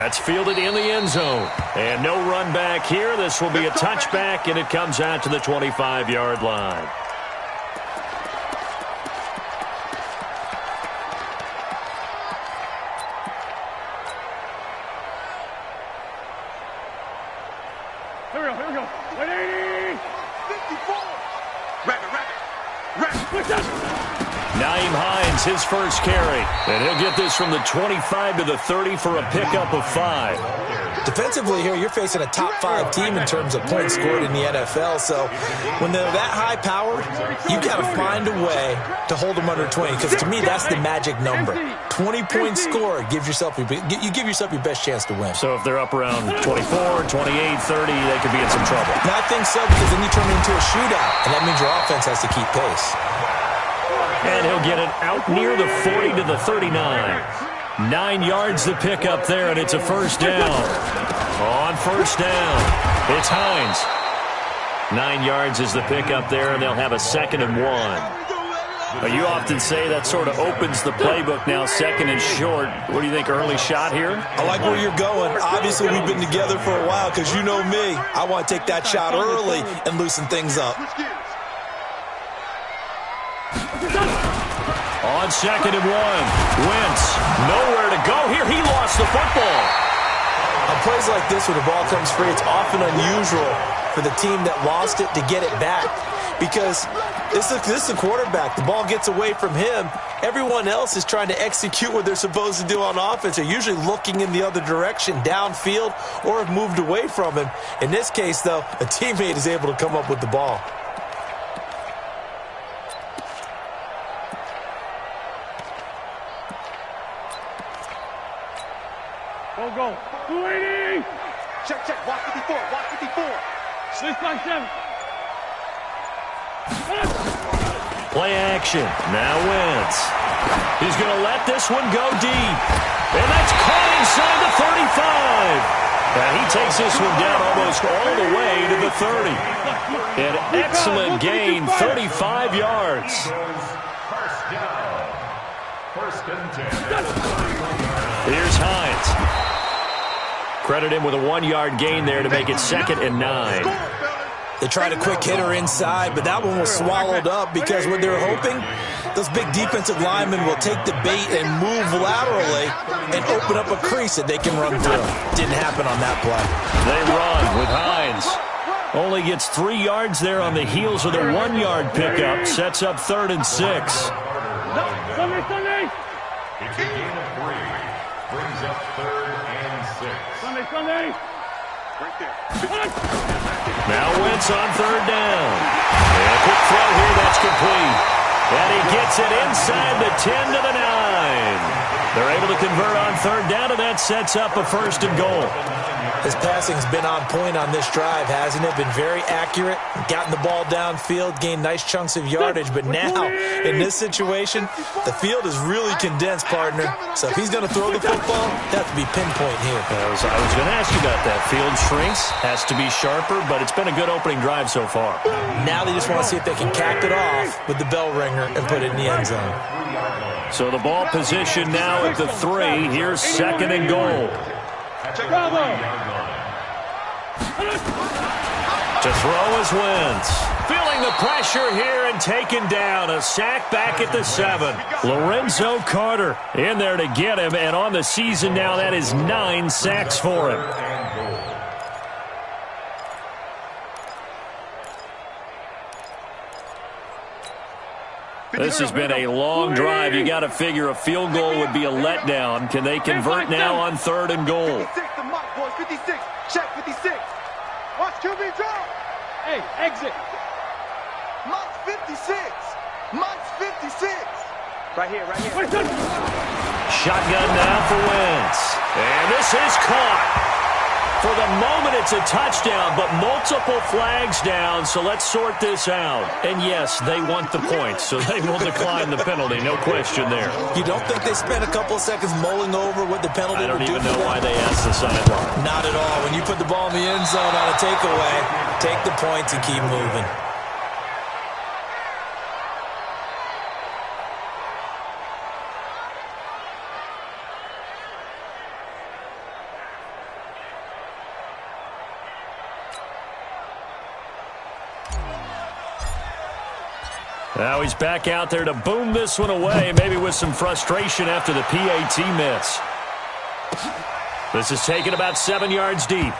That's fielded in the end zone. And no run back here. This will be a touchback, and it comes out to the 25-yard line. Here we go. 180. 54. Rabbit. Naeem Hines, his first carry. And he'll get this from the 25 to the 30 for a pickup of 5. Defensively here, you're facing a top 5 team in terms of points scored in the NFL. So when they're that high powered, you've got to find a way to hold them under 20. Because to me, that's the magic number. 20 points scored gives yourself you give yourself your best chance to win. So if they're up around 24, 28, 30, they could be in some trouble. And I think so, because then you turn it into a shootout, and that means your offense has to keep pace. And he'll get it out near the 40 to the 39. 9 yards to pick up there, and it's a first down. On first down, it's Hines. 9 yards is the pickup there, and they'll have a 2nd and 1. You often say that sort of opens the playbook now, 2nd and short. What do you think, early shot here? I like where you're going. Obviously, we've been together for a while, because you know me. I want to take that shot early and loosen things up. On 2nd and 1, Wentz, nowhere to go here. He lost the football. On plays like this where the ball comes free, it's often unusual for the team that lost it to get it back, because this is a quarterback. The ball gets away from him. Everyone else is trying to execute what they're supposed to do on offense. They're usually looking in the other direction, downfield, or have moved away from him. In this case, though, a teammate is able to come up with the ball. Go. 280. Check. Watch 54. Watch 54. 657. Play action. Now Wentz. He's going to let this one go deep. And that's caught inside the 35. And he takes this one down almost all the way to the 30. An excellent gain, 35 yards. First and 10. Here's Hines. Credit him with a 1-yard gain there to make it 2nd and 9. They tried a quick hitter inside, but that one was swallowed up because what they're hoping, those big defensive linemen will take the bait and move laterally and open up a crease that they can run through. Didn't happen on that play. They run with Hines. Only gets 3 yards there on the heels of the 1-yard pickup. Sets up 3rd and 6. Sunday. It's a gain of 3. Brings up 3rd and 6. Sunday. Right there. Now Wentz on 3rd down. And a quick throw here, that's complete. And he gets it inside the 10 to the 9. They're able to convert on 3rd down, and that sets up a 1st and goal. His passing's been on point on this drive, hasn't it? Been very accurate, gotten the ball downfield, gained nice chunks of yardage. But now, in this situation, the field is really condensed, partner. So if he's going to throw the football, it has to be pinpoint here. I was going to ask you about that. Field shrinks, has to be sharper, but it's been a good opening drive so far. Now they just want to see if they can cap it off with the bell ringer and put it in the end zone. So the ball position now at the 3. Here's 2nd and goal. To throw is Wentz. Feeling the pressure here and taken down. A sack back at the 7. Lorenzo Carter in there to get him. And on the season now, that is 9 sacks for him. This has been a long drive. You got to figure a field goal would be a letdown. Can they convert now on 3rd and goal? 56, the mark, boys. 56. Check 56. Watch QB drop. Hey, exit. Mark's 56. Mark's 56. Right here. Shotgun now for Wentz. And this is caught. For the moment, it's a touchdown, but multiple flags down, so let's sort this out. And yes, they want the points, so they will decline the penalty, no question there. You don't think they spent a couple of seconds mulling over what the penalty would do? I don't even know why they asked the sideline. Not at all. When you put the ball in the end zone on a takeaway, take the points and keep moving. Now he's back out there to boom this one away, maybe with some frustration after the PAT miss. This is taken about 7 yards deep.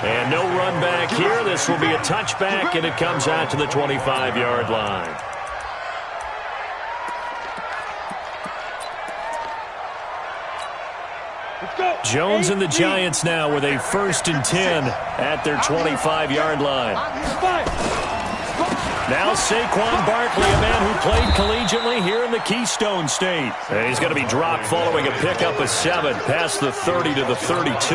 And no run back here. This will be a touchback, and it comes out to the 25-yard line. Jones and the Giants now with a 1st and 10 at their 25-yard line. Now Saquon Barkley, a man who played collegiately here in the Keystone State. And he's going to be dropped following a pickup of 7 past the 30 to the 32.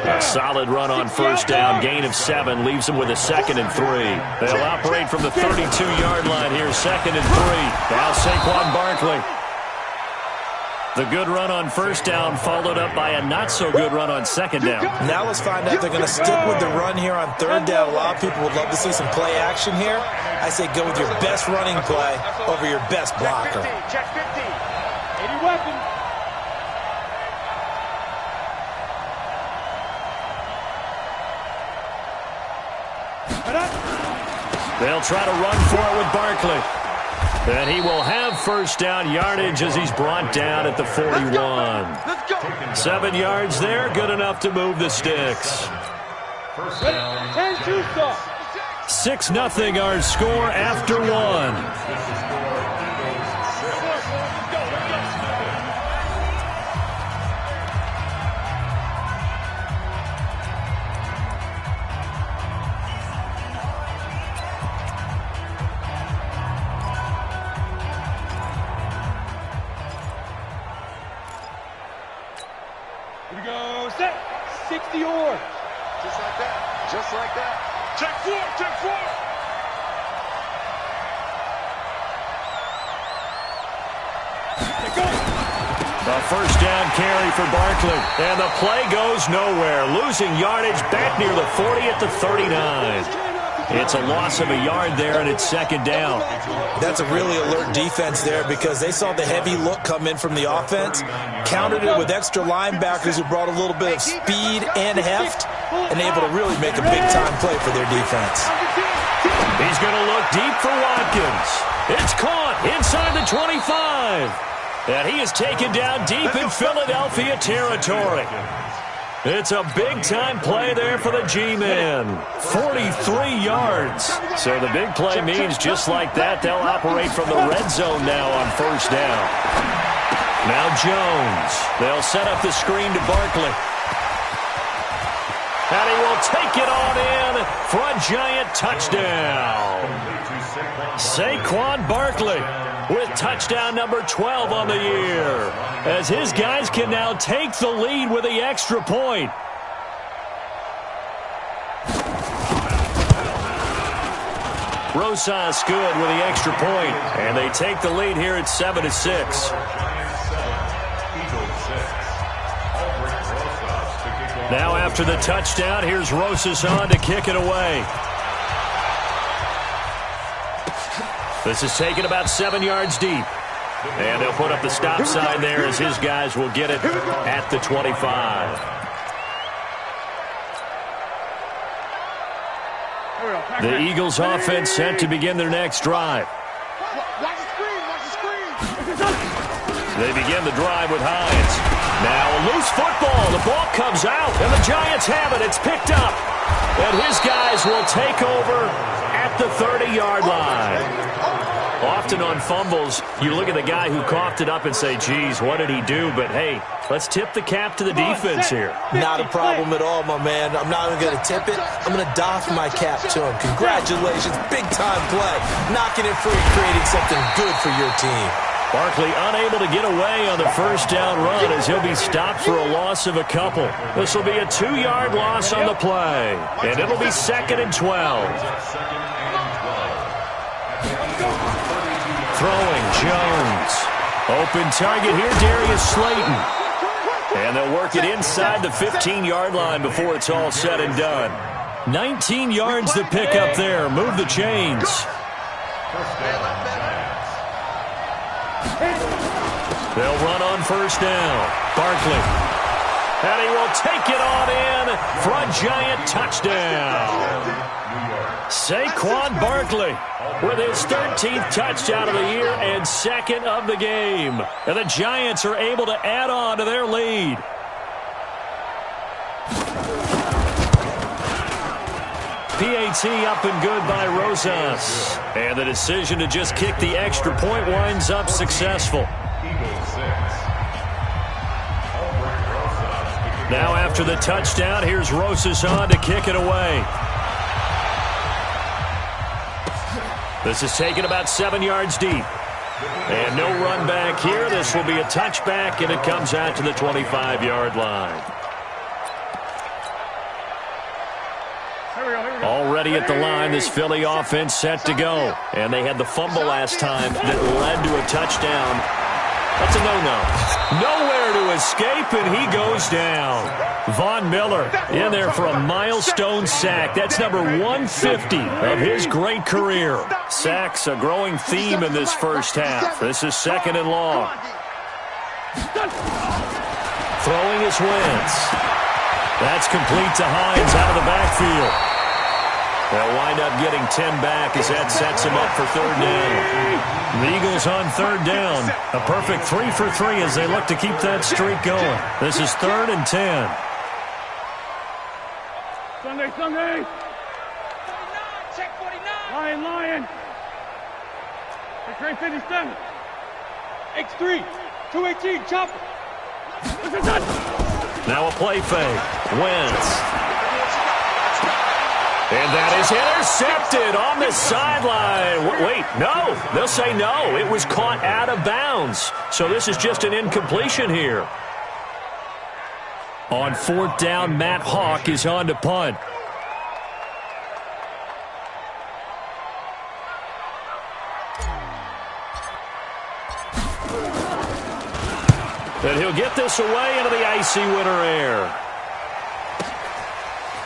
A solid run on 1st down, gain of 7, leaves him with a 2nd and 3. They'll operate from the 32-yard line here, 2nd and 3. Now Saquon Barkley. The good run on 1st down followed up by a not-so-good run on 2nd down. Now let's find out if they're going to stick with the run here on 3rd down. A lot of people would love to see some play action here. I say go with your best running play over your best blocker. Check 50. 80 weapons. They'll try to run for it with Barkley. And he will have 1st down yardage as he's brought down at the 41. Let's go. 7 yards there, good enough to move the sticks. 10-2 stop. 6-0 our score after 1. Here we go. Set. 60 yards. Just like that. Just like that. Check 4. Check 4. A 1st down carry for Barkley. And the play goes nowhere. Losing yardage back near the 40 at the 39. It's a loss of a yard there, and it's 2nd down. That's a really alert defense there because they saw the heavy look come in from the offense, countered it with extra linebackers who brought a little bit of speed and heft, and able to really make a big-time play for their defense. He's going to look deep for Watkins. It's caught inside the 25. And he is taken down deep in Philadelphia territory. It's a big-time play there for the G-Men. 43 yards. So the big play means just like that, they'll operate from the red zone now on 1st down. Now Jones. They'll set up the screen to Barkley. And he will take it on in for a giant touchdown. Saquon Barkley with touchdown number 12 on the year, as his guys can now take the lead with the extra point. Rosas good with the extra point, and they take the lead here at 7-6. Now after the touchdown, here's Rosas on to kick it away. This is taken about 7 yards deep. And they'll put up the stop sign there as his guys will get it at the 25. The Eagles offense set to begin their next drive. Watch the screen. Watch the screen. They begin the drive with Hines. Now a loose football. The ball comes out, and the Giants have it. It's picked up. And his guys will take over at the 30-yard line. Often on fumbles, you look at the guy who coughed it up and say, geez, what did he do? But, hey, let's tip the cap to the defense here. Not a problem at all, my man. I'm not even going to tip it. I'm going to doff my cap to him. Congratulations. Big-time play. Knocking it free, creating something good for your team. Barkley unable to get away on the 1st down run as he'll be stopped for a loss of a couple. This will be a 2-yard loss on the play. And it'll be 2nd and 12. Throwing, Jones. Open target here, Darius Slayton. And they'll work it inside the 15-yard line before it's all said and done. 19 yards to pick up there. Move the chains. They'll run on 1st down. Barkley. And he will take it on in for a giant touchdown. Saquon Barkley with his 13th touchdown of the year and second of the game. And the Giants are able to add on to their lead. PAT up and good by Rosas. And the decision to just kick the extra point winds up successful. Now after the touchdown, here's Rosas on to kick it away. This is taken about 7 yards deep. And no run back here. This will be a touchback, and it comes out to the 25-yard line. Already at the line, this Philly offense set to go. And they had the fumble last time that led to a touchdown. That's a no-no. Nowhere to escape, and he goes down. Von Miller in there for a milestone sack. That's number 150 of his great career. Sacks a growing theme in this first half. This is second and long. Throwing his Wentz. That's complete to Hines out of the backfield. They'll wind up getting 10 back as that sets him up for third down. The Eagles on third down. A perfect 3 for 3 as they look to keep that streak going. This is third and 10. Sunday. Check 49. Lion. X-ray 57. X3. 218. Chopper. Now a play fake. Wentz. And that is intercepted on the sideline. Wait, no. They'll say no. It was caught out of bounds. So this is just an incompletion here. On fourth down, Matt Hawk is on to punt. And he'll get this away into the icy winter air.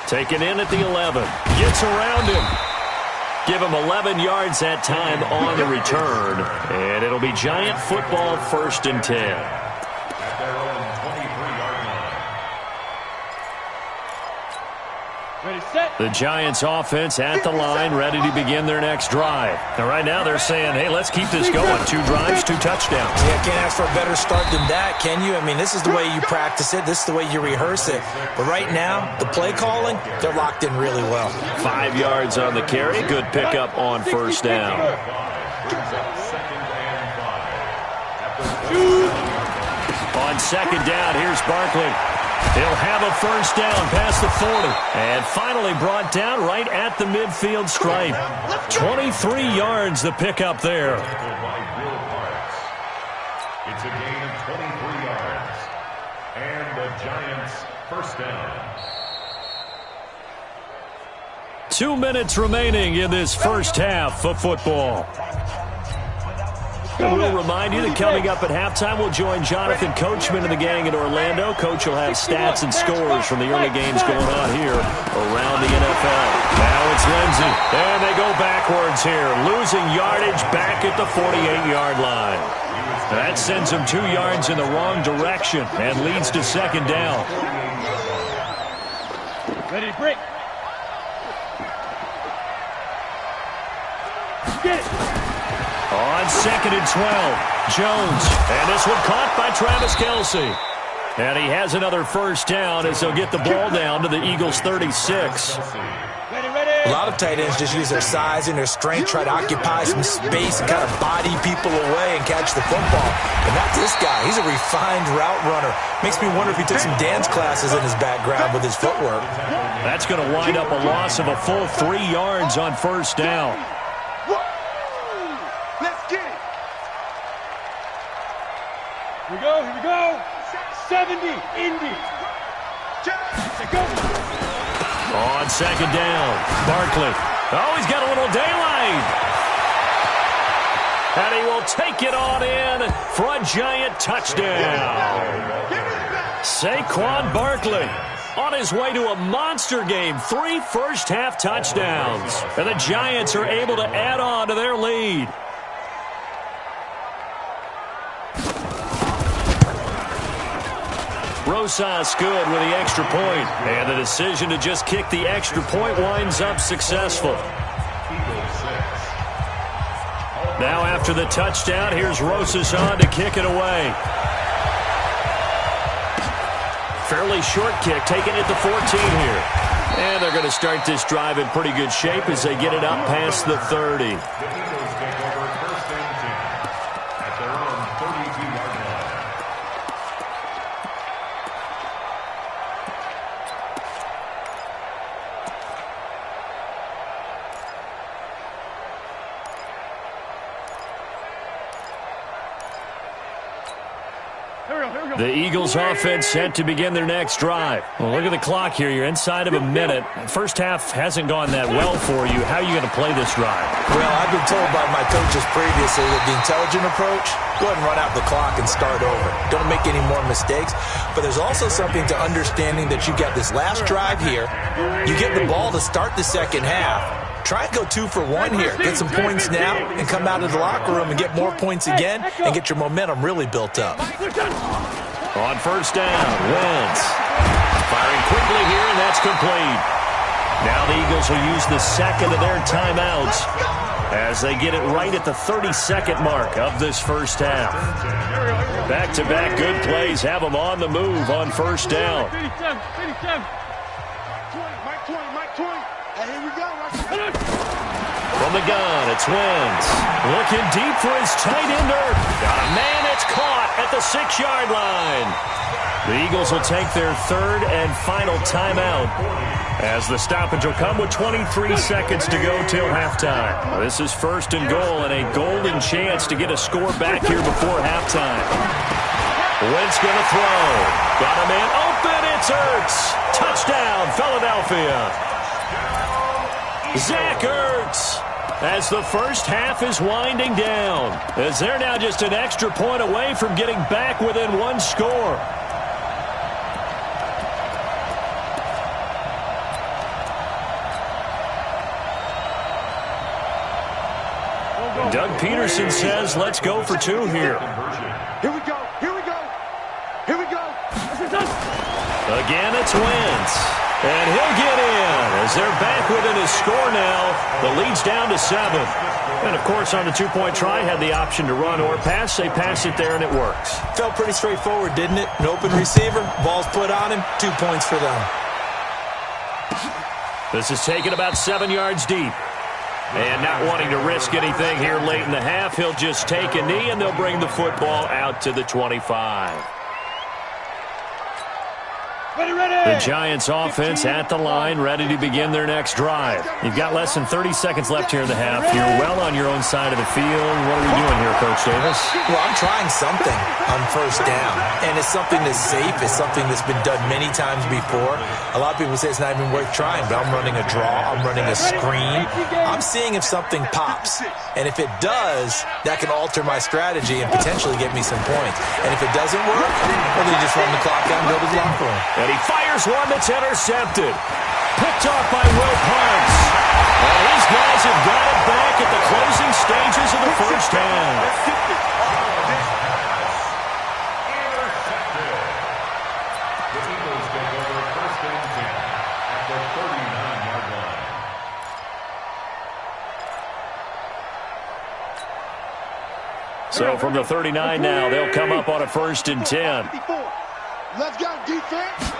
Taken in at the 11. Gets around him. Give him 11 yards that time on the return. And it'll be Giant football, first and 10. At their own 23-yard line. Ready, set. The Giants offense at the line, ready to begin their next drive. And right now they're saying, hey, let's keep this going. 2 drives, 2 touchdowns. Yeah, can't ask for a better start than that, can you? I mean, this is the way you practice it. This is the way you rehearse it. But right now, the play calling, they're locked in really well. 5 yards on the carry. Good pickup on first down. On second down, here's Barkley. He'll have a first down past the 40. And finally brought down right at the midfield stripe. 23 yards the pickup there. It's a gain of 23 yards. And the Giants first down. 2 minutes remaining in this first half of football. And we'll remind you that coming up at halftime, we'll join Jonathan Coachman and the gang in Orlando. Coach will have stats and scores from the early games going on here around the NFL. Now it's Lindsey. And they go backwards here, losing yardage back at the 48-yard line. That sends them 2 yards in the wrong direction and leads to second down. Ready to break. Get it. On second and 12, Jones. And this one caught by Travis Kelce. And he has another first down as they'll get the ball down to the Eagles' 36. Ready. A lot of tight ends just use their size and their strength, try to occupy some space and kind of body people away and catch the football. But not this guy. He's a refined route runner. Makes me wonder if he took some dance classes in his background with his footwork. That's going to wind up a loss of a full 3 yards on first down. Let's get it. Here we go. 70, Indy. Go. On second down, Barkley. Oh, he's got a little daylight. And he will take it on in for a Giant touchdown. Saquon Barkley on his way to a monster game. 3 first-half touchdowns. And the Giants are able to add on to their lead. Rosas good with the extra point. And the decision to just kick the extra point winds up successful. Now after the touchdown, here's Rosas on to kick it away. Fairly short kick, taking it to 14 here. And they're going to start this drive in pretty good shape as they get it up past the 30. The Eagles take over first and 10 at their own 32-yard line. The Eagles offense set to begin their next drive. Well, look at the clock here. You're inside of a minute. First half hasn't gone that well for you. How are you going to play this drive? Well, I've been told by my coaches previously that the intelligent approach, go ahead and run out the clock and start over. Don't make any more mistakes. But there's also something to understanding that you got this last drive here. You get the ball to start the second half. Try and go 2 for 1 here. Get some points now and come out of the locker room and get more points again and get your momentum really built up. On first down, Wentz firing quickly here, and that's complete. Now the Eagles will use the second of their timeouts as they get it right at the 32nd mark of this first half. Back-to-back good plays have them on the move on first down. From the gun, it's Wentz. Looking deep for his tight ender. Got a man, it's caught at the 6-yard line. The Eagles will take their third and final timeout as the stoppage will come with 23 seconds to go till halftime. This is first and goal and a golden chance to get a score back here before halftime. Wentz going to throw. Got a man open, it's Ertz. Touchdown, Philadelphia. Zach Ertz, as the first half is winding down, as they're now just an extra point away from getting back within one score. Doug Peterson says, let's go for 2 here. Here we go. Here we go. Here we go. Again, it's Wentz. And he'll get in as they're back within his score now. The lead's down to 7. And, of course, on the 2-point try, had the option to run or pass. They pass it there, and it works. Felt pretty straightforward, didn't it? An open receiver, ball's put on him, 2 points for them. This is taken about 7 yards deep. And not wanting to risk anything here late in the half, he'll just take a knee, and they'll bring the football out to the 25. The Giants offense at the line, ready to begin their next drive. You've got less than 30 seconds left here in the half. You're well on your own side of the field. What are we doing here, Coach Davis? Well, I'm trying something on first down, and it's something that's safe. It's something that's been done many times before. A lot of people say it's not even worth trying, but I'm running a draw. I'm running a screen. I'm seeing if something pops, and if it does, that can alter my strategy and potentially get me some points. And if it doesn't work, well, then you just run the clock out and go to the locker room. And he fires one that's intercepted. Picked off by Will Parks. And these guys have got it back at the closing stages of the first half. Intercepted. The Eagles take over first and 10 at the 39-yard line. So from the 39 now, they'll come up on a first and 10. Let's go, defense.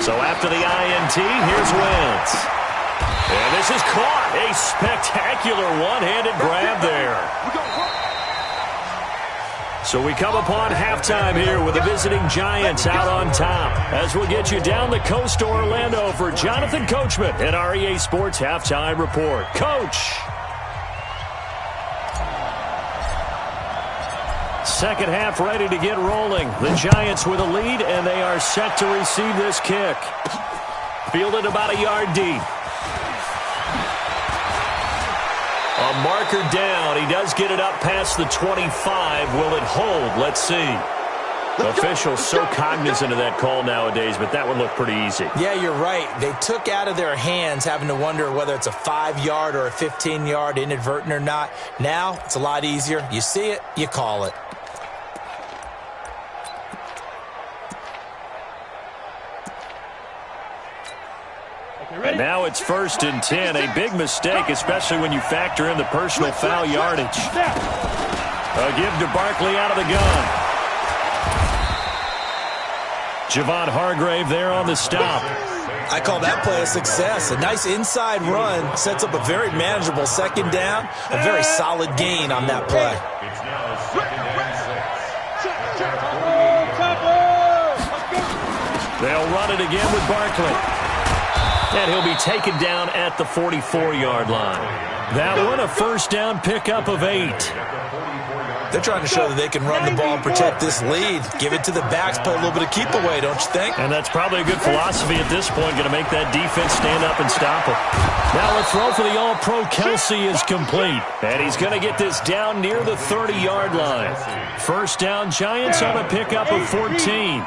So after the INT, here's Wentz. And this is caught. A spectacular one-handed grab there. So we come upon halftime here with the visiting Giants out on top. As we'll get you down the coast to Orlando for Jonathan Coachman at our EA Sports Halftime Report. Coach. Second half ready to get rolling. The Giants with a lead, and they are set to receive this kick. Fielded about a yard deep. A marker down. He does get it up past the 25. Will it hold? Let's see. Officials so cognizant of that call nowadays, but that would look pretty easy. Yeah, you're right. They took out of their hands having to wonder whether it's a 5-yard or a 15-yard inadvertent or not. Now, it's a lot easier. You see it, you call it. And now it's 1st and 10. A big mistake, especially when you factor in the personal foul yardage. A give to Barkley out of the gun. Javon Hargrave there on the stop. I call that play a success. A nice inside run sets up a very manageable 2nd down. A very solid gain on that play. It's now 2nd and 6. They'll run it again with Barkley. And he'll be taken down at the 44-yard line. That one, a 1st down pickup of 8. They're trying to show that they can run the ball and protect this lead. Give it to the backs, play a little bit of keep away, don't you think? And that's probably a good philosophy at this point, going to make that defense stand up and stop them. Now a throw for the All-Pro Kelsey is complete. And he's going to get this down near the 30-yard line. 1st down, Giants on a pickup of 14.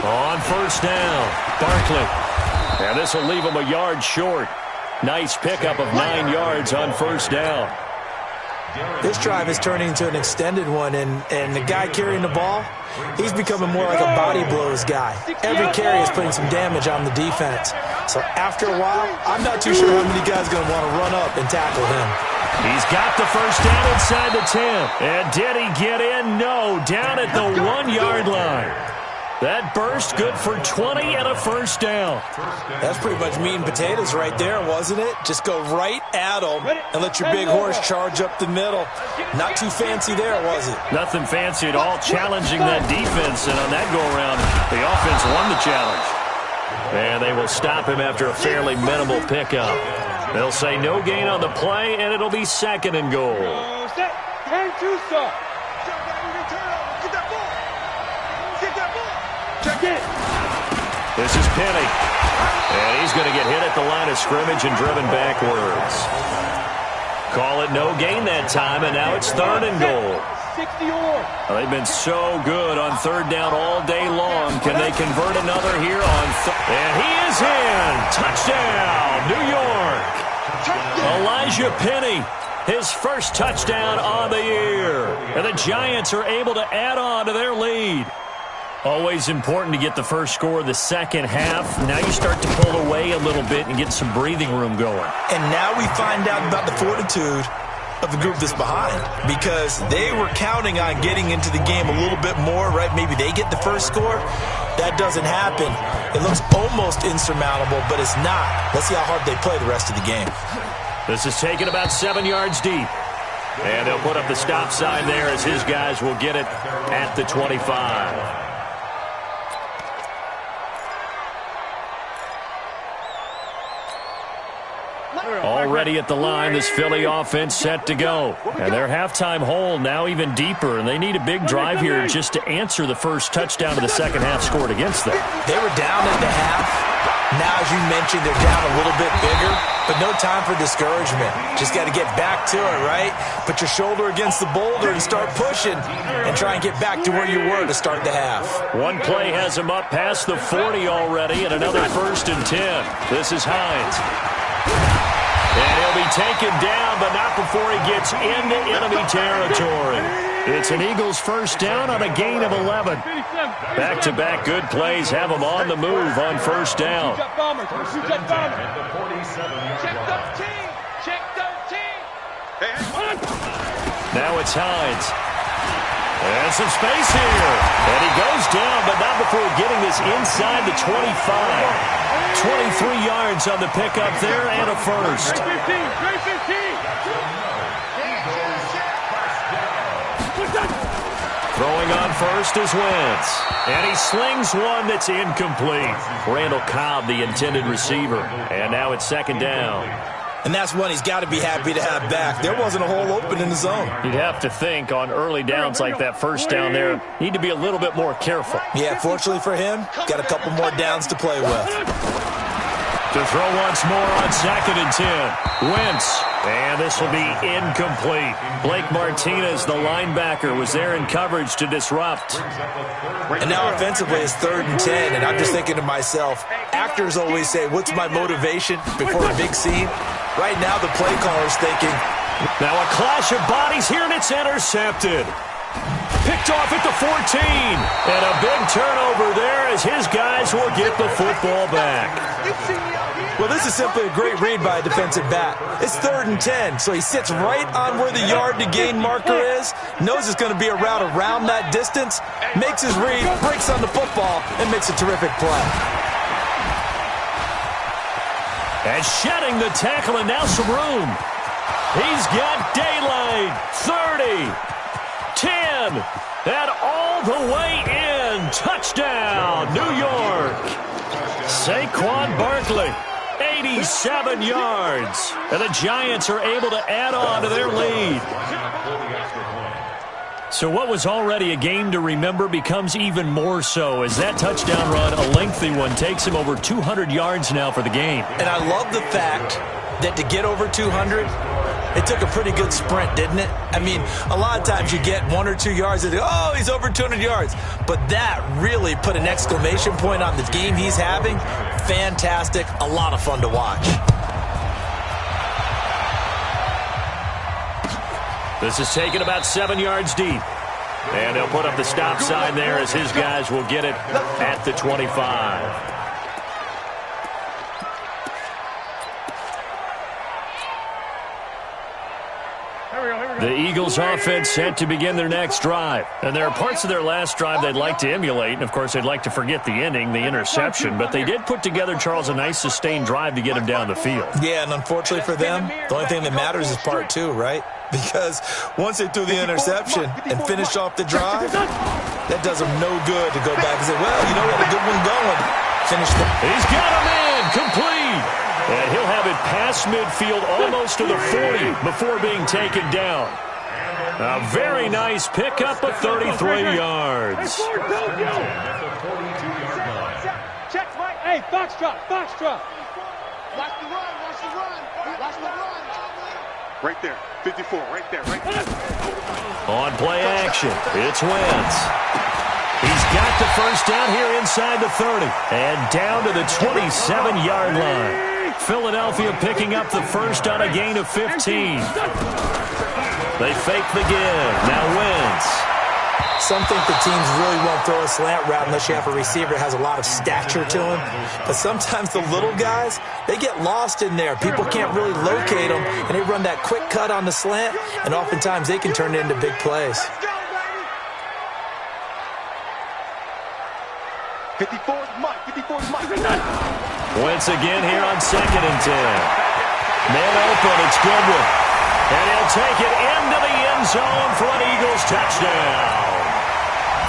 On 1st down, Barkley. And this will leave him a yard short. Nice pickup of 9 yards on 1st down. This drive is turning into an extended one, and the guy carrying the ball, he's becoming more like a body blows guy. Every carry is putting some damage on the defense. So after a while, I'm not too sure how many guys are going to want to run up and tackle him. He's got the 1st down inside the 10. And did he get in? No, down at the 1-yard line. That burst good for 20 and a 1st down. That's pretty much meat and potatoes right there, wasn't it? Just go right at them and let your big horse charge up the middle. Not too fancy there, was it? Nothing fancy at all, challenging that defense. And on that go-around, the offense won the challenge. And they will stop him after a fairly minimal pickup. They'll say no gain on the play, and it'll be 2nd and goal. Set. Hang to stop. Check it. This is Penny. And he's going to get hit at the line of scrimmage and driven backwards. Call it no gain that time, and now it's 3rd and goal. 60 or. Well, they've been so good on 3rd down all day long. Can they convert another here on and he is in. Touchdown, New York. Elijah Penny, his 1st touchdown on the year. And the Giants are able to add on to their lead. Always important to get the first score of the second half. Now you start to pull away a little bit and get some breathing room going. And now we find out about the fortitude of the group that's behind, because they were counting on getting into the game a little bit more, right? Maybe they get the first score. That doesn't happen. It looks almost insurmountable, but it's not. Let's see how hard they play the rest of the game. This is taken about 7 yards deep. And they'll put up the stop sign there as his guys will get it at the 25. Already at the line, this Philly offense set to go. And their halftime hole now even deeper, and they need a big drive here just to answer the first touchdown of the second half scored against them. They were down at the half. Now, as you mentioned, they're down a little bit bigger, but no time for discouragement. Just got to get back to it, right? Put your shoulder against the boulder and start pushing and try and get back to where you were to start the half. One play has them up past the 40 already, and another 1st and 10. This is Hines. And he'll be taken down, but not before he gets into enemy territory. It's an Eagles 1st down on a gain of 11. Back-to-back good plays have them on the move on 1st down. Check 13. Check 13. Now it's Hines. And some space here. And he goes down, but not before getting this inside the 25. 23 yards on the pickup there and a 1st. Throwing on 1st is Wentz. And he slings one that's incomplete. Randall Cobb, the intended receiver. And now it's 2nd down. And that's one he's got to be happy to have back. There wasn't a hole open in the zone. You'd have to think on early downs like that 1st down there, need to be a little bit more careful. Yeah, fortunately for him, got a couple more downs to play with. To throw once more on 2nd and 10. Wentz. And this will be incomplete. Blake Martinez, the linebacker, was there in coverage to disrupt. And now offensively it's 3rd and 10. And I'm just thinking to myself, actors always say, what's my motivation before a big scene? Right now the play caller's thinking. Now a clash of bodies here, and it's intercepted. Picked off at the 14. And a big turnover there as his guys will get the football back. Well, this is simply a great read by a defensive back. It's 3rd and 10, so he sits right on where the yard-to-gain marker is, knows it's going to be a route around that distance, makes his read, breaks on the football, and makes a terrific play. And shedding the tackle, and now some room. He's got daylight. 30, 10, and all the way in. Touchdown, New York. Saquon Barkley, 87 yards. And the Giants are able to add on to their lead. So what was already a game to remember becomes even more so as that touchdown run, a lengthy one, takes him over 200 yards now for the game. And I love the fact that to get over 200, it took a pretty good sprint, didn't it? I mean, a lot of times you get 1 or 2 yards and oh, he's over 200 yards. But that really put an exclamation point on the game he's having. Fantastic. A lot of fun to watch. This is taken about 7 yards deep. And he'll put up the stop sign there as his guys will get it at the 25. The Eagles offense set to begin their next drive. And there are parts of their last drive they'd like to emulate. And, of course, they'd like to forget the ending, the interception. But they did put together, Charles, a nice sustained drive to get him down the field. Yeah, and unfortunately for them, the only thing that matters is part 2, right? Because once they threw the interception and finished off the drive, that does them no good to go back and say, well, you know what, a good one going. Finish the... He's got a man complete. And he'll have it past midfield almost to the 40 before being taken down. A very nice pickup of 33 yards. Check, Mike. Hey, foxtrot. Watch the run. Right there. 54, right there. On play action, it's Wentz. He's got the first down here inside the 30 and down to the 27-yard line. Philadelphia picking up the first on a gain of 15. They fake the give. Now Wentz. Some think the teams really won't throw a slant route unless you have a receiver that has a lot of stature to him. But sometimes the little guys, they get lost in there. People can't really locate them, and they run that quick cut on the slant, and oftentimes they can turn it into big plays. 54's Mike. Wentz again here on 2nd and 10. Man open, it's Goodwin. And he'll take it into the end zone for an Eagles touchdown.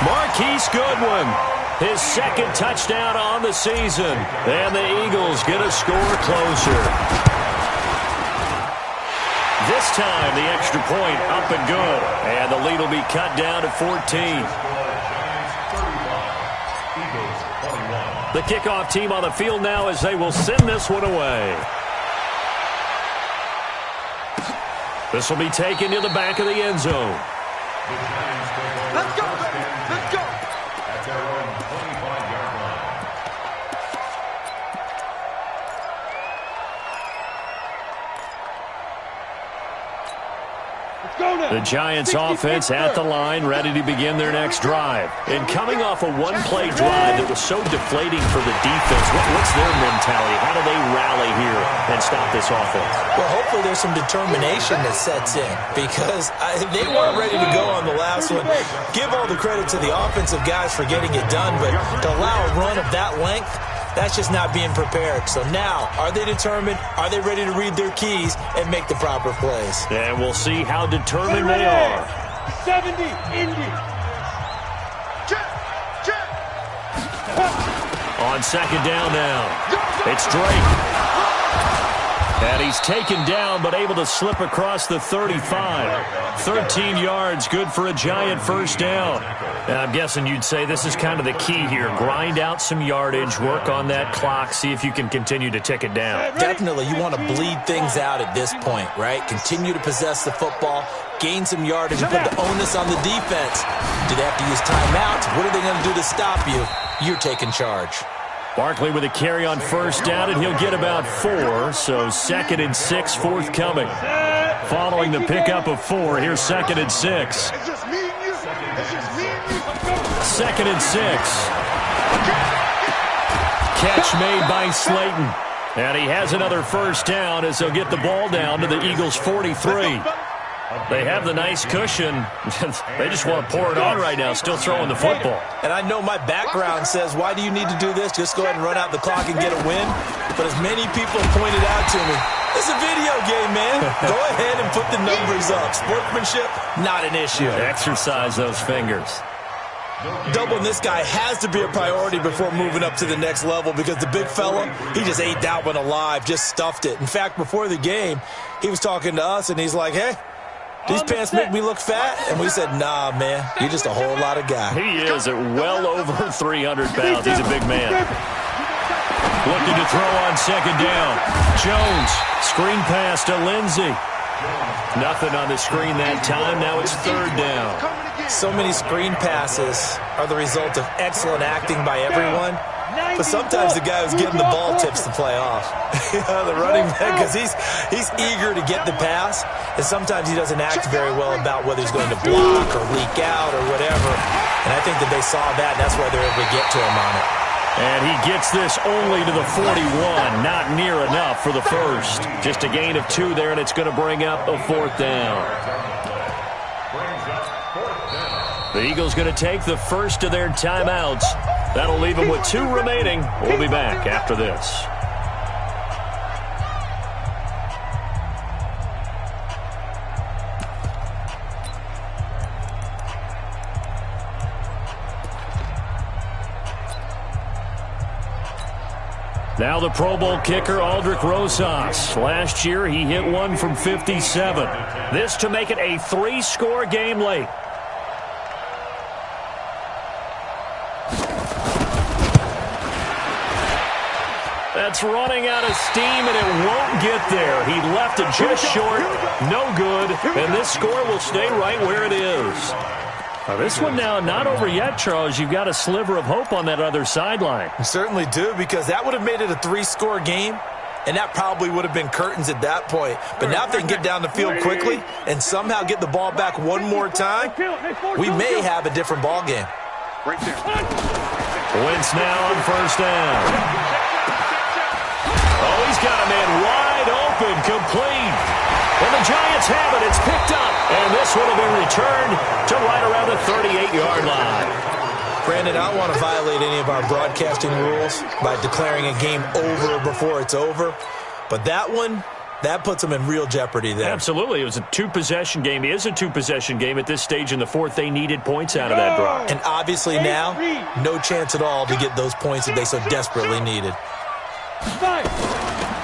Marquise Goodwin, his 2nd touchdown on the season. And the Eagles get a score closer. This time, the extra point up and good. And the lead will be cut down to 14. The kickoff team on the field now as they will send this one away. This will be taken to the back of the end zone. Let's go, baby. Let's go. At their own 25-yard line. The Giants offense at the line, ready to begin their next drive. And coming off a one-play drive that was so deflating for the defense, what's their mentality? How do they rally here and stop this offense? Well, hopefully there's some determination that sets in because they weren't ready to go on the last one. Give all the credit to the offensive guys for getting it done, but to allow a run of that length, that's just not being prepared. So now, are they determined? Are they ready to read their keys and make the proper plays? And we'll see how determined they are. 70, Indy. Check. On 2nd down now, it's Drake. And he's taken down but able to slip across the 35. 13 yards, good for a Giant first down. And I'm guessing you'd say this is kind of the key here. Grind out some yardage, work on that clock, see if you can continue to tick it down. Definitely, you want to bleed things out at this point, right? Continue to possess the football, gain some yardage, and put the onus on the defense. Do they have to use timeouts? What are they going to do to stop you? You're taking charge. Barkley with a carry on first down, and he'll get about 4. So 2nd and 6 forthcoming. Following the pickup of 4, here's 2nd and 6. It's just me and you. 2nd and 6. Catch made by Slayton. And he has another first down as they'll get the ball down to the Eagles' 43. They have the nice cushion. They just want to pour it on right now, still throwing the football. And I know my background says, why do you need to do this? Just go ahead and run out the clock and get a win. But as many people pointed out to me, it's a video game, man. Go ahead and put the numbers up. Sportsmanship, not an issue. Exercise those fingers. Doubling this guy has to be a priority before moving up to the next level because the big fella, he just ate that one alive, just stuffed it. In fact, before the game, he was talking to us, and he's like, hey, these pants make me look fat? And we said, nah, man, you're just a whole lot of guy. He is at well over 300 pounds. He's a big man. Looking to throw on 2nd down. Jones, screen pass to Lindsey. Nothing on the screen that time. Now it's 3rd down. So many screen passes are the result of excellent acting by everyone. But sometimes the guy who's getting the ball tips the play off. The running back, because he's eager to get the pass, and sometimes he doesn't act very well about whether he's going to block or leak out or whatever. And I think that they saw that, and that's why they're able to get to him on it. And he gets this only to the 41. Not near enough for the first. Just a gain of 2 there, and it's going to bring up a 4th down. The Eagles going to take the first of their timeouts. That'll leave them with 2 remaining. We'll be back after this. Now the Pro Bowl kicker, Aldrick Rosas. Last year, he hit one from 57. This to make it a 3-score game late. That's running out of steam, and it won't get there. He left it just short. No good. And this score will stay right where it is. Now, this one now not over yet, Charles. You've got a sliver of hope on that other sideline. You certainly do, because that would have made it a 3-score game, and that probably would have been curtains at that point. But now if they can get down the field quickly and somehow get the ball back one more time, we may have a different ball game. Right there. Wentz now on 1st down. Oh, he's got a man wide open, complete. And the Giants have it. It's picked up. And this one will be returned to right around the 38-yard line. Brandon, I don't want to violate any of our broadcasting rules by declaring a game over before it's over. But that one, that puts them in real jeopardy there. Absolutely. It was a 2-possession game. It is a 2-possession game at this stage in the 4th. They needed points out of that drive. And obviously now, no chance at all to get those points that they so desperately needed.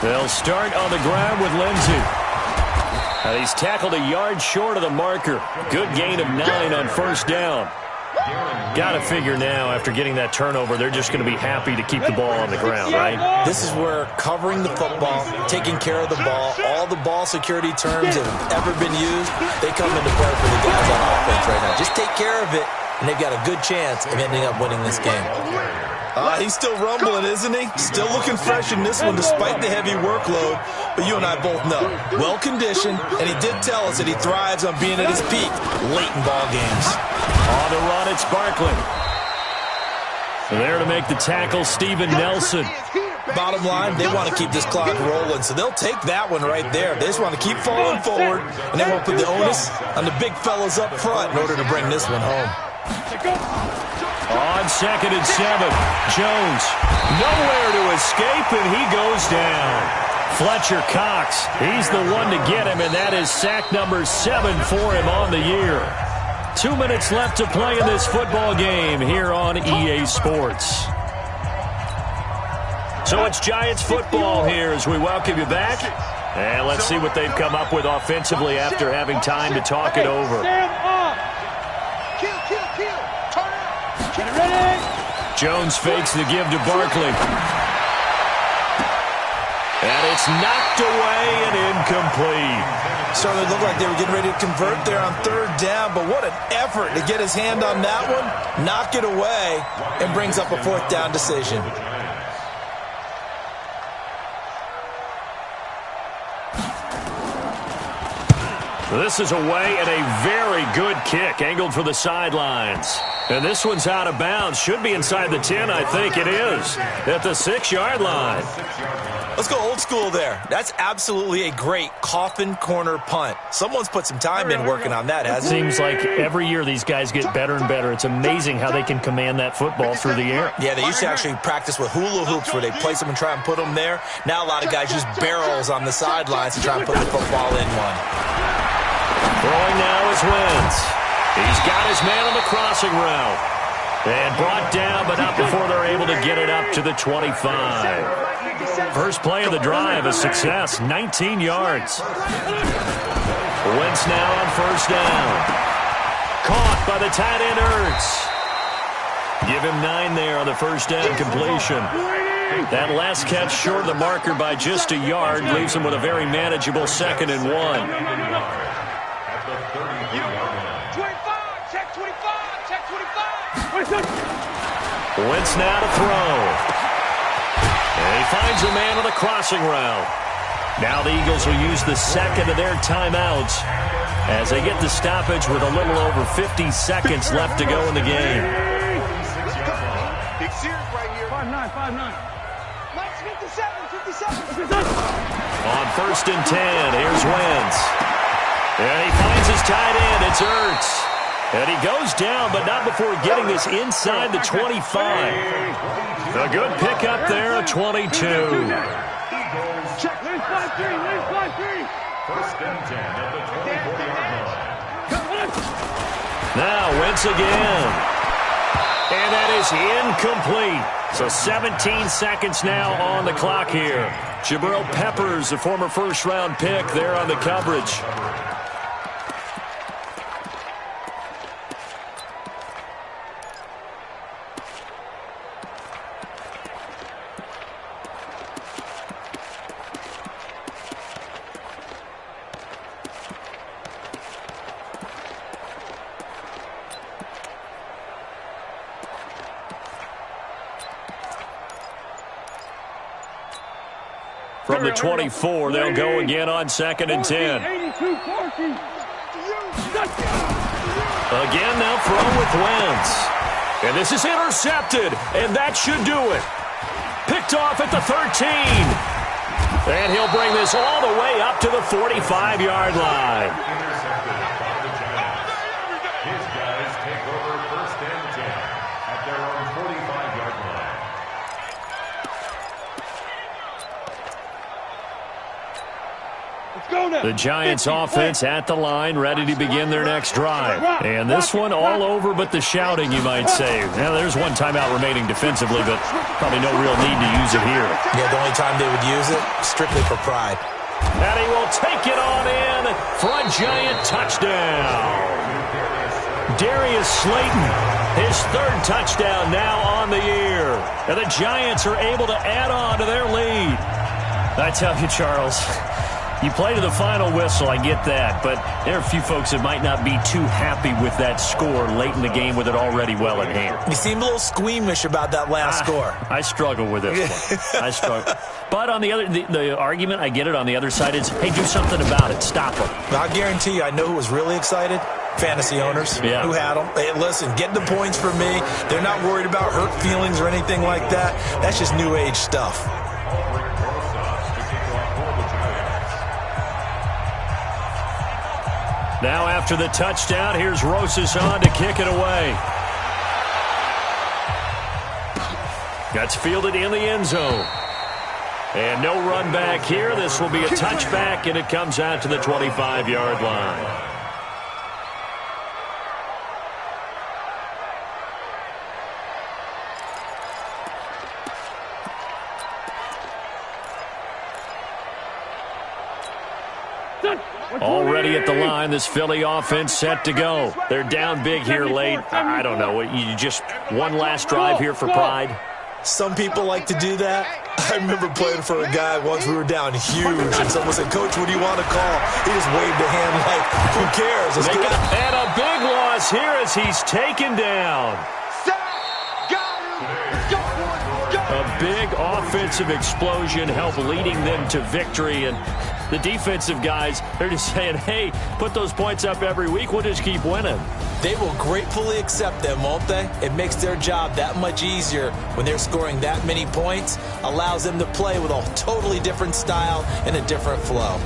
They'll start on the ground with Lindsey. He's tackled a yard short of the marker. Good gain of 9 on 1st down. Got to figure now, after getting that turnover, they're just going to be happy to keep the ball on the ground, right? This is where covering the football, taking care of the ball, all the ball security terms that have ever been used, they come into play for the guys on offense right now. Just take care of it, and they've got a good chance of ending up winning this game. He's still rumbling, isn't he? Still looking fresh in this one despite the heavy workload. But you and I both know, well-conditioned, and he did tell us that he thrives on being at his peak late in ball games. On the run, it's Barkley. There to make the tackle, Steven Nelson. Bottom line, they want to keep this clock rolling, so they'll take that one right there. They just want to keep falling forward, and they won't put the onus on the big fellas up front in order to bring this one home. On 2nd and 7, Jones nowhere to escape, and he goes down. Fletcher Cox, he's the one to get him, and that is sack number 7 for him on the year. 2 minutes left to play in this football game here on EA Sports. So it's Giants football here as we welcome you back. And let's see what they've come up with offensively after having time to talk it over. Jones fakes the give to Barkley. And it's knocked away and incomplete. Started to look like they were getting ready to convert there on 3rd down, but what an effort to get his hand on that one, knock it away, and brings up a 4th down decision. This is away and a very good kick, angled for the sidelines. And this one's out of bounds. Should be inside the 10, I think it is, at the 6-yard line. Let's go old school there. That's absolutely a great coffin corner punt. Someone's put some time in working on that, hasn't it? Seems like every year these guys get better and better. It's amazing how they can command that football through the air. Yeah, they used to actually practice with hula hoops where they place them and try and put them there. Now a lot of guys use barrels on the sidelines to try and put the football in one. Throwing now is Wentz. He's got his man on the crossing route. And brought down, but not before they're able to get it up to the 25. First play of the drive, a success, 19 yards. Wentz now on first down. Caught by the tight end, Ertz. Give him 9 there on the first down completion. That last catch short of the marker by just a yard leaves him with a very manageable 2nd and 1. 25, check 25, check 25. Wentz now to throw. And he finds a man on the crossing route. Now the Eagles will use the second of their timeouts as they get the stoppage with a little over 50 seconds left to go in the game. Big series right here. 5-9, 5-9. Mike's 57. On first and 10, here's Wentz. And he finds his tight end. It's Ertz. And he goes down, but not before getting this inside the 25. A good pickup there at 22. Check, lane 5-3, lane 5-3. First and 10 at the 24-yard line. Now Wentz again. And that is incomplete. So 17 seconds now on the clock here. Jabril Peppers, the former first-round pick, there on the coverage. From the 24, they'll go again on 2nd and 10. Again, now throw with Wentz. And this is intercepted, and that should do it. Picked off at the 13. And he'll bring this all the way up to the 45-yard line. Intercepted by the Giants. His guys take over first and 10 at their own 45-yard line. The Giants offense at the line, ready to begin their next drive. And this one all over but the shouting, you might say. Now, there's one timeout remaining defensively, but probably no real need to use it here. Yeah, the only time they would use it, strictly for pride. And he will take it on in for a Giant touchdown. Darius Slayton, his 3rd touchdown now on the year. And the Giants are able to add on to their lead. I tell you, Charles, you play to the final whistle, I get that, but there are a few folks that might not be too happy with that score late in the game with it already well in hand. You seem a little squeamish about that last score. I struggle with this one. I struggle. But on the other, the argument, I get it, on the other side is, hey, do something about it. Stop them. I guarantee you, I know who was really excited. Fantasy owners who had them. Hey, listen, get the points for me. They're not worried about hurt feelings or anything like that. That's just new age stuff. Now after the touchdown, here's Rosas on to kick it away. That's fielded in the end zone. And no run back here. This will be a touchback, and it comes out to the 25-yard line. Already at the line, this Philly offense set to go. They're down big here late. I don't know. You just one last drive here for pride. Some people like to do that. I remember playing for a guy once. We were down huge, and someone said, "Coach, what do you want to call?" He just waved a hand like, who cares? Let's go. And a big loss here as he's taken down. A big offensive explosion helped leading them to victory, and The defensive guys, they're just saying, hey, put those points up every week. We'll just keep winning. They will gratefully accept them, won't they? It makes their job that much easier when they're scoring that many points. Allows them to play with a totally different style and a different flow.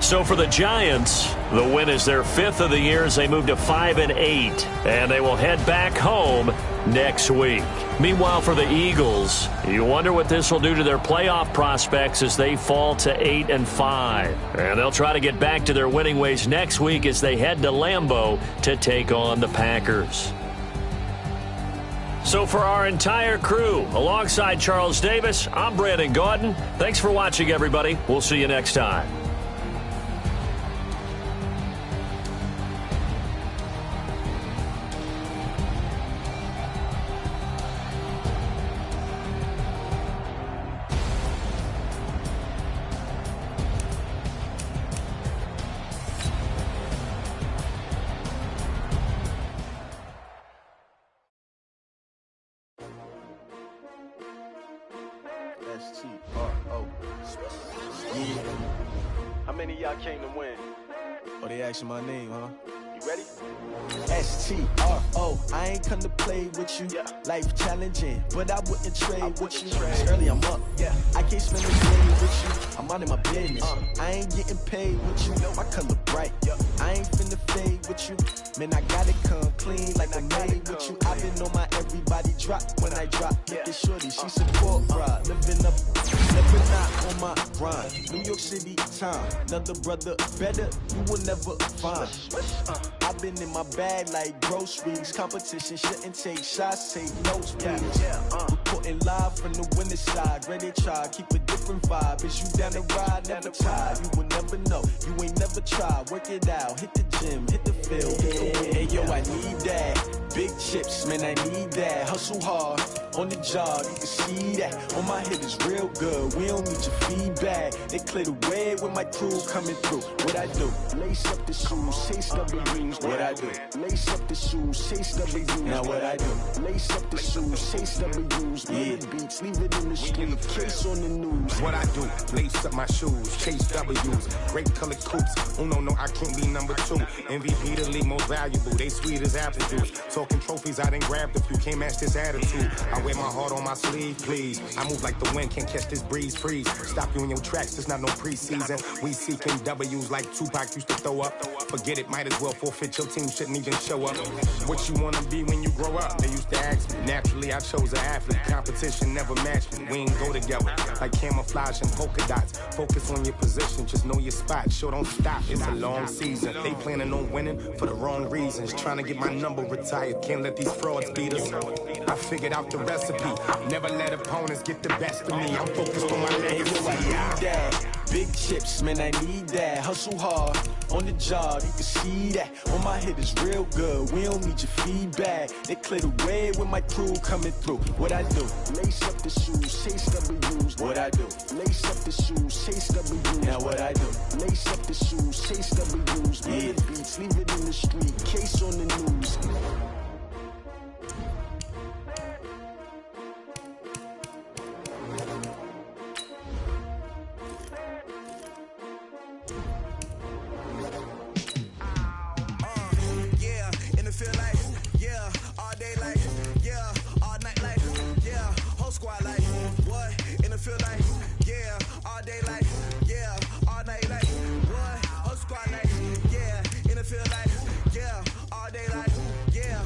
So for the Giants, the win is their 5th of the year as they move to 5-8, and they will head back home next week. Meanwhile, for the Eagles, you wonder what this will do to their playoff prospects as they fall to 8-5. And they'll try to get back to their winning ways next week as they head to Lambeau to take on the Packers. So for our entire crew, alongside Charles Davis, I'm Brandon Gaudin. Thanks for watching, everybody. We'll see you next time. S-T-R-O. Yeah. How many of y'all came to win? Oh, they asking my name, huh? You ready? S-T-R-O. I ain't come to play with you. Yeah. Life challenging, but I wouldn't trade with you. trade. Early I'm up. Yeah. I can't spend a day with you. I'm out of my business. I ain't getting paid with you. My color bright. Yeah. I ain't finna fade with you. Man, I gotta come clean like I made with you. I've been on my everybody drop when I drop. Yeah. Look at shorty, she support ride. Living up, never not on my grind. New York City time. Another brother better, you will never find. I've been in my bag like groceries. Competition shouldn't take shots, take notes, please. Reporting live from the winning side. Ready to try, keep a different vibe. Is you down the ride, never tired. You will never know, you ain't never tried. Work it out, hit the gym, hit the field. Hey yo, I need that. Big chips, man, I need that. Hustle hard, on the job, you can see that. On my head is real good, we don't need your feedback. They clear the way with my crew coming through. What I do? Lace up the shoes, chase W's. What I do? Lace up the shoes, chase W's. Now what I do? Lace up the shoes, chase W's. Yeah, beats, leave it in the street, case on the news. What I do, lace up my shoes, chase W's, great colored coops. Oh no, I can't be number 2. MVP the league most valuable, they sweet as apple juice. Talking trophies, I done grabbed a few, can't match this attitude. I wear my heart on my sleeve, please. I move like the wind, can't catch this breeze, freeze. Stop you in your tracks, it's not no preseason. We seeking W's like Tupac used to throw up. Forget it, might as well forfeit, your team shouldn't even show up. What you wanna be when you grow up? They used to ask me. Naturally, I chose an athlete. Competition never matched me. We ain't go together like camouflage and polka dots. Focus on your position, just know your spot. Sure, don't stop. It's a long season. They planning on winning for the wrong reasons. Trying to get my number retired. Can't let these frauds beat us. I figured out the recipe. Never let opponents get the best of me. I'm focused on my legacy. I need that. Big chips, man, I need that. Hustle hard, on the job, you can see that. On my head is real good, we don't need your feedback. They clear the way with my crew coming through. What I do? Lace up the shoes, chase W's. What I do? Lace up the shoes, chase W's. Now what I do? Lace up the shoes, chase W's. Yeah, beats, leave it in the street, case on the news. Feel like, yeah, all day like, yeah,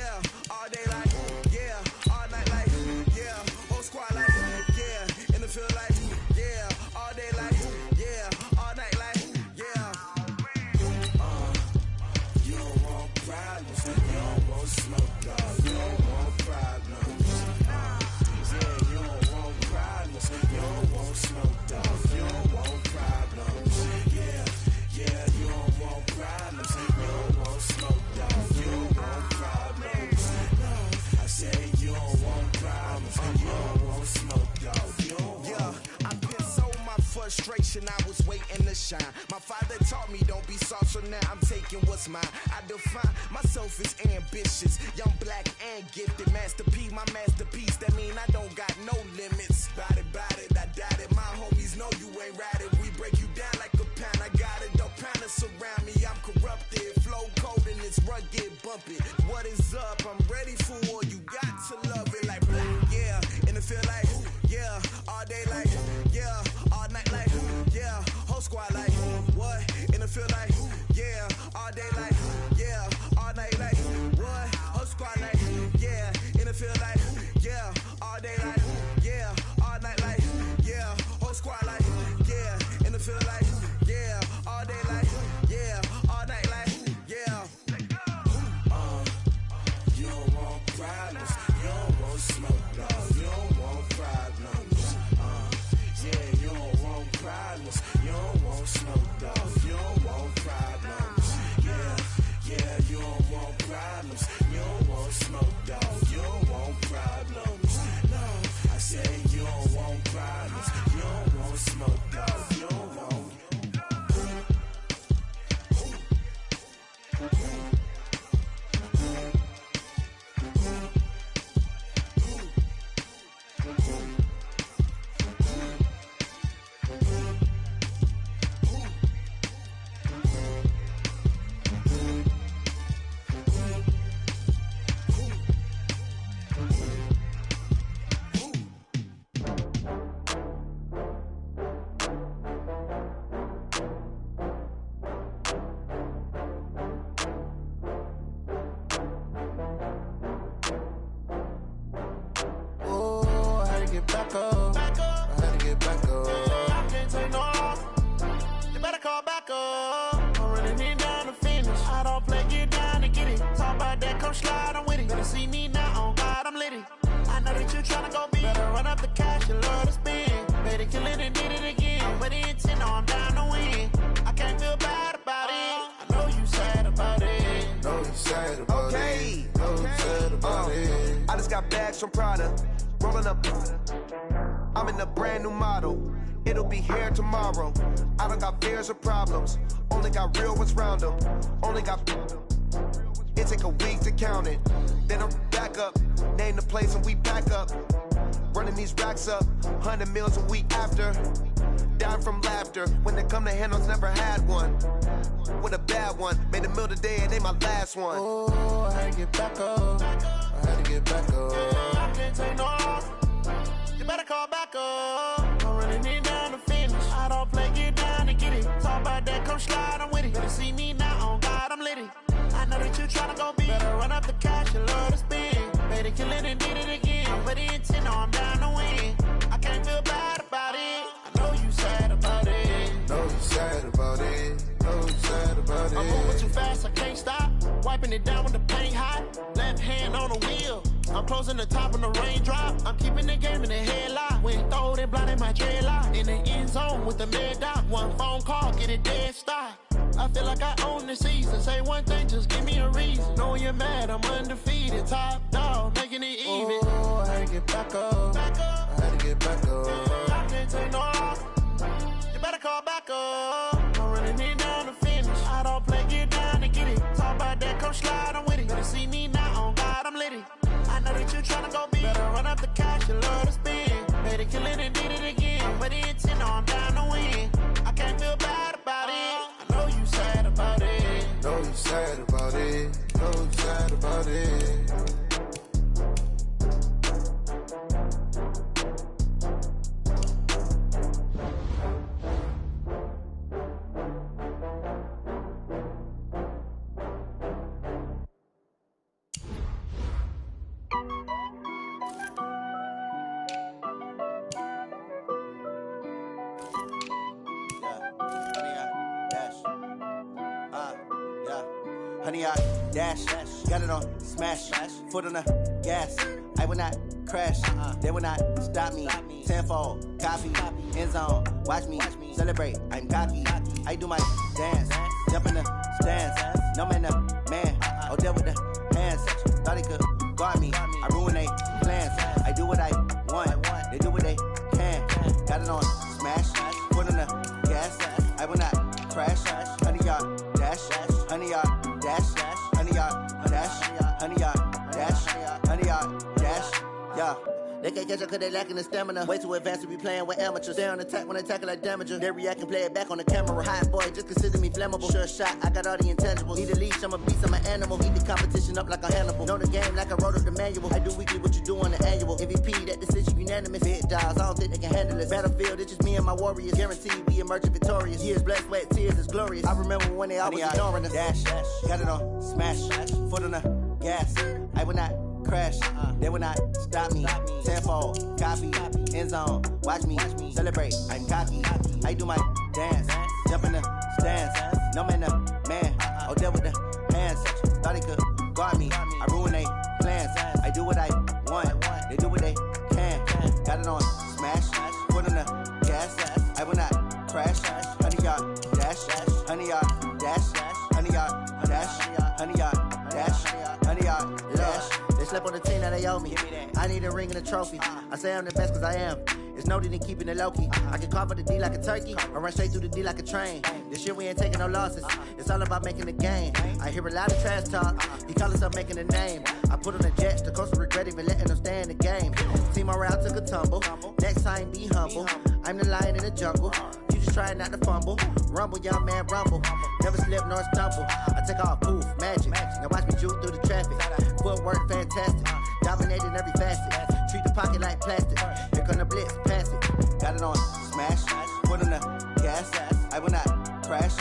yeah. All day like, yeah. All night like, yeah. Whole squad like, yeah. In the field like, yeah. All day like, yeah. All night like, yeah. You don't want problems, you don't want smoke, dog. You don't want problems. Yeah, you don't want problems, you don't want smoke, dog. You don't want problems. Yeah, yeah, you don't want problems, you don't want smoke, dog. You don't want problems. No, I say you don't want problems, you don't want smoke, dog. You don't want. Yeah, I've been so my frustration, I was waiting to shine. My father taught me don't be soft, so now I'm taking what's mine. I define myself as ambitious, young, black, and gifted. Master P, my masterpiece. That mean I don't got no limits. Bout it, I doubt it. My homies know you ain't ratted. We break you down like a pound. I got it, don't panic surround me. I'm corrupted, flow cold and it's rugged, bumpy. What is up? I'm ready for war. You got to love it like black, yeah. And it feel like, yeah. All day like, yeah. All night like, yeah. Whole squad like, what? And it feel like, yeah. All day like, yeah. All night like, what? Whole squad like, yeah. And it feel like, yeah. All day like, yeah. All night like, yeah. Whole squad like, yeah. And it feel like, yeah. All day like, yeah. All night like, yeah. You don't want problems, you don't want smoke, no. You don't want problems. Yeah, you don't want problems, you don't want smoke, dog. You don't want problems. Yeah, yeah, you don't want problems, you don't want smoke, dog. You don't want problems. No, I say you don't want problems, you don't want smoke, dog. You don't want. From Prada, rolling up. I'm in a brand new model. It'll be here tomorrow. I don't got fears or problems. Only got real ones round them. Only got. It take a week to count it. Then I'm back up. Name the place and we pack up. Running these racks up. 100 meals a week after. Down from laughter. When they come to handles, never had one. With a bad one. Made a meal today and they my last one. Oh, I had to get back up. I had to get back up. I can't take no loss. You better call back up. I'm running it down to finish. I don't play, get down and get it. Talk about that, come slide, I'm with it. Better see me now, on God, I'm litty. I know that you tryna go big. Better run up the cash, you love to spin. Better kill it and did it again. I'm with the intent, no, I'm down to win. I can't feel bad about it. I know you sad about it. Know you sad about it. Know you sad about it. I'm moving too fast, I can't stop. Wiping it down with the paint hot. Left hand on the wheel. I'm closing the top on the raindrop. I'm keeping the game in the headlock. When throwed and blinded my dreadlock. In the end zone with the mid dot. One phone call, get it dead stop. I feel like I own the season. Say one thing, just give me a reason. Knowing you're mad, I'm undefeated. Top dog, making it even. Oh, I had to get back up. I had to get back up. I can't take no loss. You better call back up. I'm running it down to finish. I don't play, get down to get it. Talk about that, come slide, I'm with it. Better see me now, on God, I'm litty. I know that you tryna go big. Better run up the cash, you love to spin. Better kill it and did it again. I'm with the intent, no, I'm down to win. I can't feel bad about it. I know you sad about it. Know you sad about it. Know you sad about it. 100-yard dash. Got it on smash. Foot on the gas. I will not crash. They will not stop me. Tenfold, copy, end zone. Watch me celebrate. I'm cocky. I do my dance. Jump in the stands. No man, man. Oh, there with the hands. Thought he could guard me. I ruin they plans. I do what I want. They do what they can. Got it on smash. Foot on the gas. I will not crash. 100-yard dash. 100-yard dash. 100-yard dash. 100-yard dash. 100-yard dash. Yeah. They can't catch up cause they lacking the stamina. Way too advanced to be playing with amateurs. Stay on attack when they tackle like damager. They react and play it back on the camera. Hot boy, just consider me flammable. Sure shot, I got all the intangibles. Need a leash, I'm a beast, I'm an animal. Eat the competition up like a Hannibal. Know the game like I wrote up the manual. I do weekly what you do on the annual. MVP, that decision unanimous. Big dials, I don't think they can handle it. Battlefield, it's just me and my warriors. Guaranteed we emerge victorious. Years, blood, sweat, tears, it's glorious. I remember when they always ignoring us. Dash, got it on smash. Foot on the gas. I will not crash. They will not stop me. Tenfold, copy, end zone. Watch me celebrate. I'm cocky. I do my dance. Jump in the stands. No man, man. Oh, there with the hands. Thought he could guard me. I ruin they plans. I do what I want. They do what they can. Got it on smash. Foot on the gas. I will not crash. 100-yard dash. 100-yard dash. 100-yard dash. 100-yard dash. 100-yard dash. They slept on the team that they owe me. I need a ring and a trophy. I say I'm the best cause I am. It's noted in keeping it low-key. I can carve up the D like a turkey or run straight through the D like a train. This year we ain't taking no losses. It's all about making the game. I hear a lot of trash talk. He call himself making a name. I put on the Jets. The coach will regret even letting them stay in the game. Team morale took a tumble. Next time be humble. I'm the lion in the jungle. You just try not to fumble. Rumble, young man, rumble. Never slip nor stumble. I take off, poof, magic. Now watch me juke through the traffic. Footwork fantastic. Dominating every facet. Treat the pocket like plastic. Here come the blitz, pass it. Got it on smash. Foot on the gas. I will not crash.